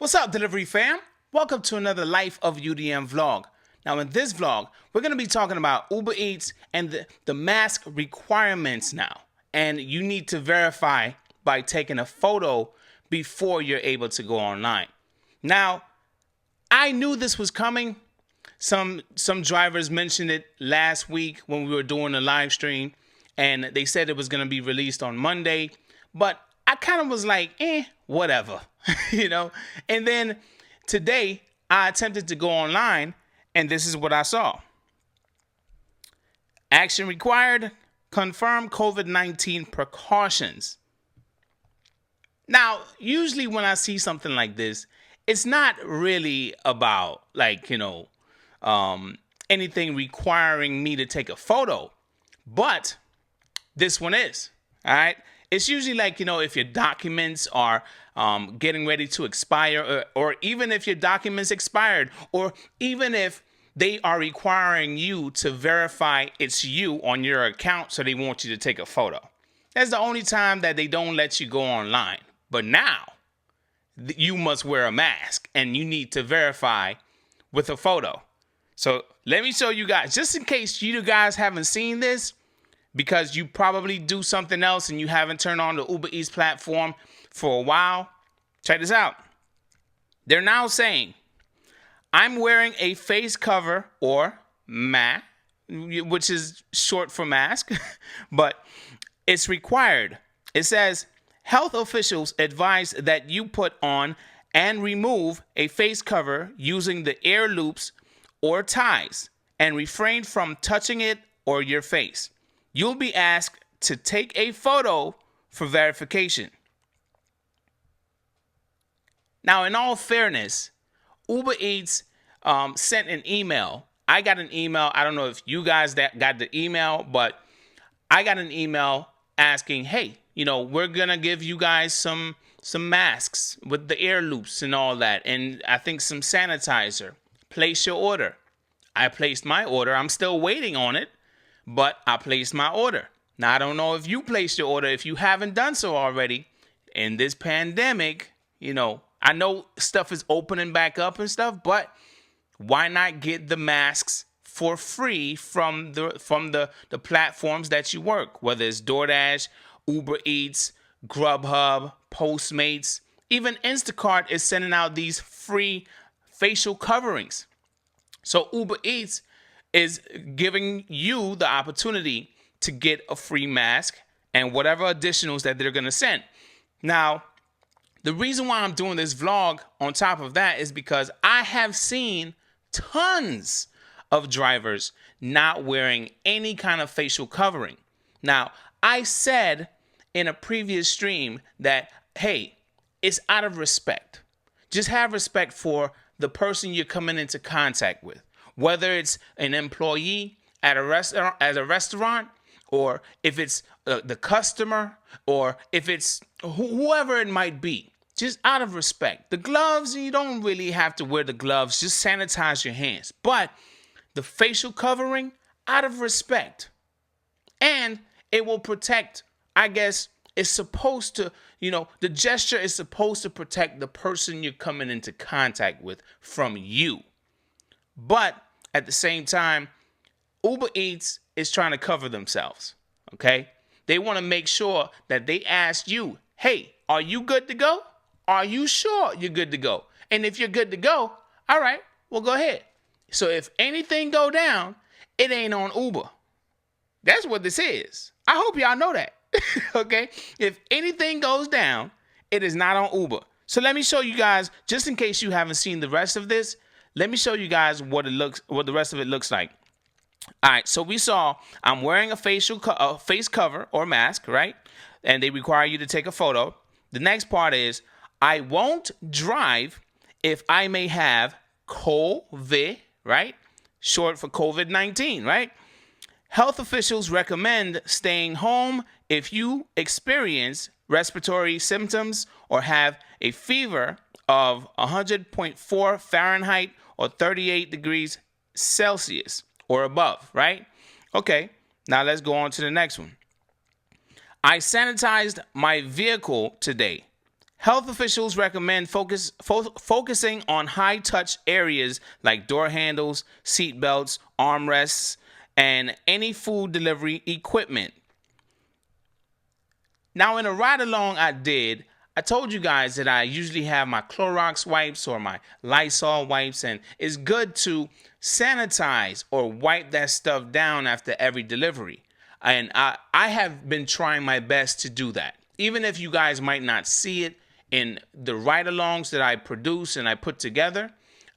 What's up, delivery fam? Welcome to another Life of UDM vlog. Now in this vlog, we're going to be talking about Uber Eats and the mask requirements now. And you need to verify by taking a photo before you're able to go online. Now, I knew this was coming. Some drivers mentioned it last week when we were doing a live stream, and they said it was going to be released on Monday. But I kind of was like, whatever, you know. And then today I attempted to go online, and this is what I saw. Action required, confirm COVID-19 precautions. Now, usually when I see something like this, it's not really about anything requiring me to take a photo, but this one is, all right? It's usually like, if your documents are getting ready to expire, or even if your documents expired, or even if they are requiring you to verify it's you on your account, so they want you to take a photo. That's the only time that they don't let you go online. But now, you must wear a mask, and you need to verify with a photo. So let me show you guys, just in case you guys haven't seen this, because you probably do something else and you haven't turned on the Uber Eats platform for a while. Check this out. They're now saying, I'm wearing a face cover or mask, which is short for mask, but it's required. It says, health officials advise that you put on and remove a face cover using the ear loops or ties and refrain from touching it or your face. You'll be asked to take a photo for verification. Now, in all fairness, Uber Eats sent an email. I got an email. I don't know if you guys got the email, but I got an email asking, hey, we're going to give you guys some masks with the ear loops and all that. And I think some sanitizer. Place your order. I placed my order. I'm still waiting on it, but I placed my order. Now, I don't know if you placed your order. If you haven't done so already in this pandemic, I know stuff is opening back up and stuff, but why not get the masks for free from the platforms that you work, whether it's DoorDash, Uber Eats, Grubhub, Postmates, even Instacart is sending out these free facial coverings. So Uber Eats is giving you the opportunity to get a free mask and whatever additionals that they're going to send. Now, the reason why I'm doing this vlog on top of that is because I have seen tons of drivers not wearing any kind of facial covering. Now, I said in a previous stream that, hey, it's out of respect. Just have respect for the person you're coming into contact with. Whether it's an employee at a restaurant, or if it's the customer, or if it's whoever it might be, just out of respect. The gloves, you don't really have to wear the gloves. Just sanitize your hands. But the facial covering, out of respect. And it will protect, I guess, it's supposed to, the gesture is supposed to protect the person you're coming into contact with from you. But at the same time, Uber Eats is trying to cover themselves, okay? They want to make sure that they ask you, hey, are you good to go? Are you sure you're good to go? And if you're good to go, all right, well, go ahead. So if anything go down, it ain't on Uber. That's what this is. I hope y'all know that, okay? If anything goes down, it is not on Uber. So let me show you guys, just in case you haven't seen the rest of this, let me show you guys what the rest of it looks like. All right, so we saw I'm wearing a face cover or mask, right? And they require you to take a photo. The next part is I won't drive if I may have COVID, right? Short for COVID-19, right? Health officials recommend staying home if you experience respiratory symptoms or have a fever of 100.4 Fahrenheit or 38 degrees Celsius or above, right? Okay, now let's go on to the next one. I sanitized my vehicle today. Health officials recommend focusing on high-touch areas like door handles, seat belts, armrests, and any food delivery equipment. Now, in a ride-along I told you guys that I usually have my Clorox wipes or my Lysol wipes, and it's good to sanitize or wipe that stuff down after every delivery. And I have been trying my best to do that. Even if you guys might not see it in the ride-alongs that I produce and I put together,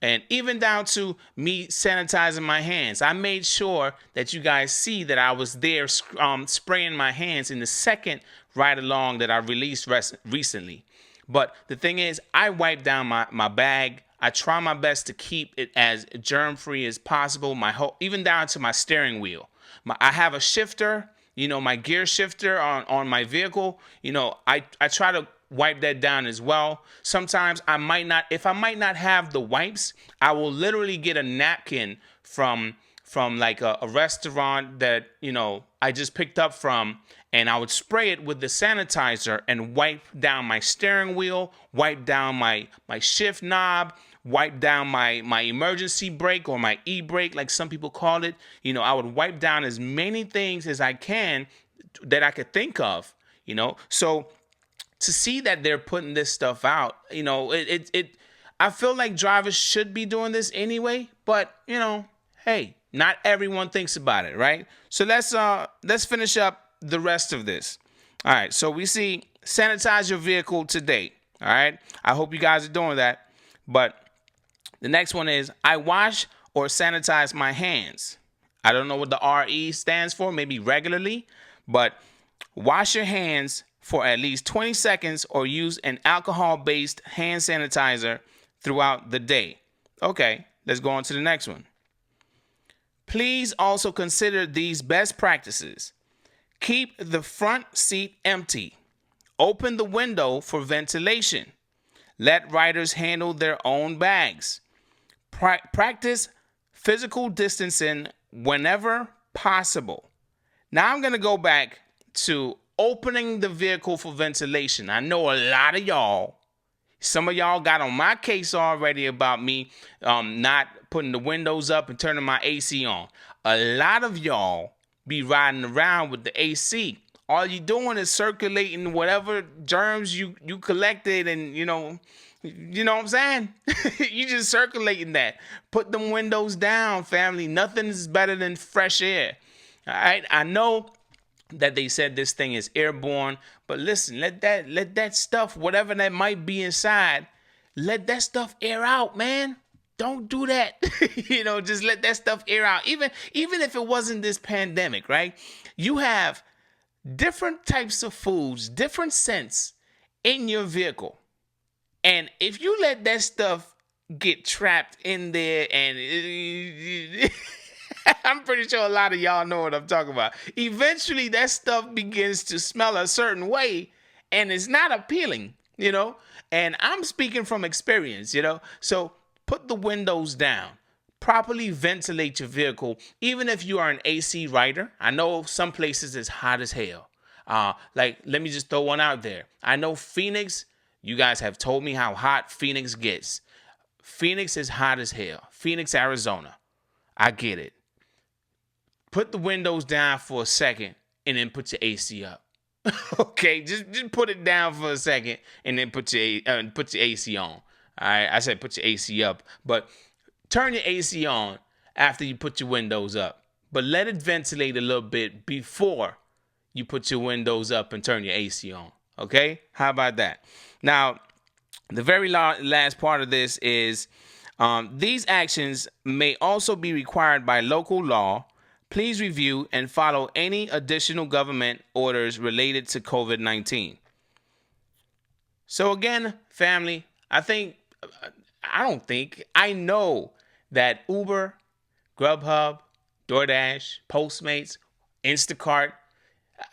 and even down to me sanitizing my hands. I made sure that you guys see that I was there spraying my hands in the second ride-along that I released recently. But the thing is, I wipe down my bag. I try my best to keep it as germ-free as possible, even down to my steering wheel. I have a shifter, my gear shifter on my vehicle. I try to wipe that down as well. Sometimes if I might not have the wipes, I will literally get a napkin from like a restaurant that, I just picked up from, and I would spray it with the sanitizer and wipe down my steering wheel, wipe down my shift knob, wipe down my emergency brake or my e-brake, like some people call it. I would wipe down as many things as I can that I could think of, So to see that they're putting this stuff out, I feel like drivers should be doing this anyway, but hey, not everyone thinks about it, right? So let's finish up the rest of this. All right, so we see sanitize your vehicle today. All right, I hope you guys are doing that. But the next one is I wash or sanitize my hands. I don't know what the RE stands for, maybe regularly, but wash your hands for at least 20 seconds or use an alcohol-based hand sanitizer throughout the day. Okay, let's go on to the next one. Please also consider these best practices. Keep the front seat empty. Open the window for ventilation. Let riders handle their own bags. Practice physical distancing whenever possible. Now I'm going to go back to opening the vehicle for ventilation. I know a lot of y'all, some of y'all got on my case already about me not putting the windows up and turning my AC on. A lot of y'all be riding around with the AC. All you doing is circulating whatever germs you collected, and you know what I'm saying? You just circulating that. Put them windows down, family. Nothing is better than fresh air. All right, I know that they said this thing is airborne, but listen, let that stuff, whatever that might be inside, let that stuff air out, man. Don't do that. Just let that stuff air out. Even if it wasn't this pandemic, right? You have different types of foods, different scents in your vehicle. And if you let that stuff get trapped in there, and I'm pretty sure a lot of y'all know what I'm talking about. Eventually, that stuff begins to smell a certain way, and it's not appealing, And I'm speaking from experience, So put the windows down. Properly ventilate your vehicle, even if you are an AC rider. I know some places it's hot as hell. Let me just throw one out there. I know Phoenix, you guys have told me how hot Phoenix gets. Phoenix is hot as hell. Phoenix, Arizona. I get it. Put the windows down for a second and then put your AC up. Okay, just put it down for a second and then put your AC on. All right, I said put your AC up, but turn your AC on after you put your windows up. But let it ventilate a little bit before you put your windows up and turn your AC on. Okay, how about that? Now, the very last part of this is these actions may also be required by local law. Please review and follow any additional government orders related to COVID-19. So again, family, I know that Uber, Grubhub, DoorDash, Postmates, Instacart,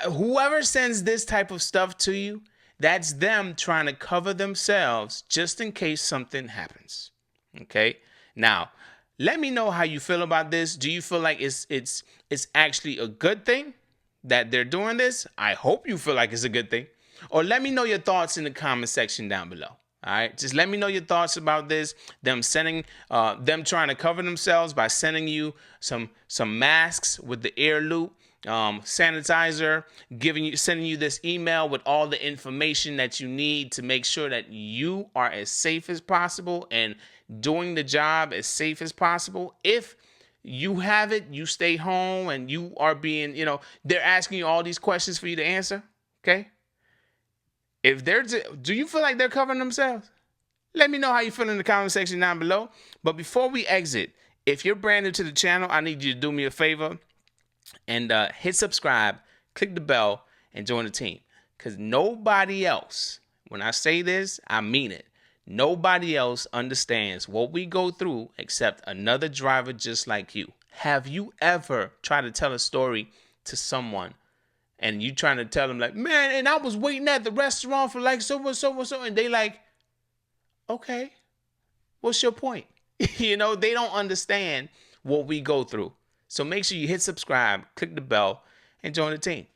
whoever sends this type of stuff to you, that's them trying to cover themselves just in case something happens. Okay? Now, let me know how you feel about this. Do you feel like it's actually a good thing that they're doing this? I hope you feel like it's a good thing. Or let me know your thoughts in the comment section down below. All right, just let me know your thoughts about this. Them trying to cover themselves by sending you some masks with the air loop, sanitizer, sending you this email with all the information that you need to make sure that you are as safe as possible and doing the job as safe as possible. If you have it, you stay home and you are being, they're asking you all these questions for you to answer. Okay. Do you feel like they're covering themselves? Let me know how you feel in the comment section down below. But before we exit, if you're brand new to the channel, I need you to do me a favor and hit subscribe, click the bell, and join the team. Because nobody else, when I say this, I mean it. Nobody else understands what we go through except another driver just like you. Have you ever tried to tell a story to someone and you trying to tell them like, man, and I was waiting at the restaurant for like so and so, and they like, okay, what's your point? They don't understand what we go through. So make sure you hit subscribe, click the bell, and join the team.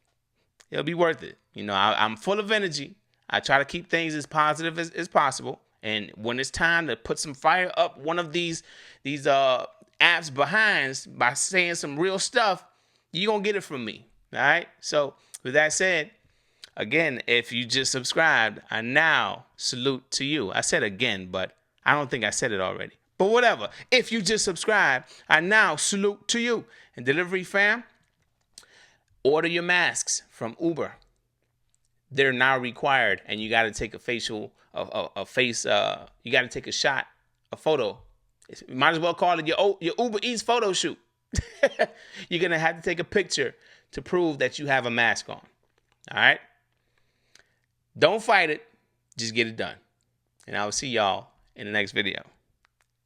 It'll be worth it. I'm full of energy. I try to keep things as positive as possible. And when it's time to put some fire up one of these apps behinds by saying some real stuff, you're going to get it from me. All right. So with that said, again, if you just subscribed, I now salute to you. I said again, but I don't think I said it already. But whatever. If you just subscribed, I now salute to you. And delivery fam, order your masks from Uber. They're now required, and you got to take you got to take a shot, a photo. You might as well call it your Uber Eats photo shoot. You're going to have to take a picture to prove that you have a mask on. All right? Don't fight it. Just get it done. And I will see y'all in the next video.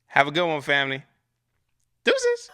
Have a good one, family. Deuces.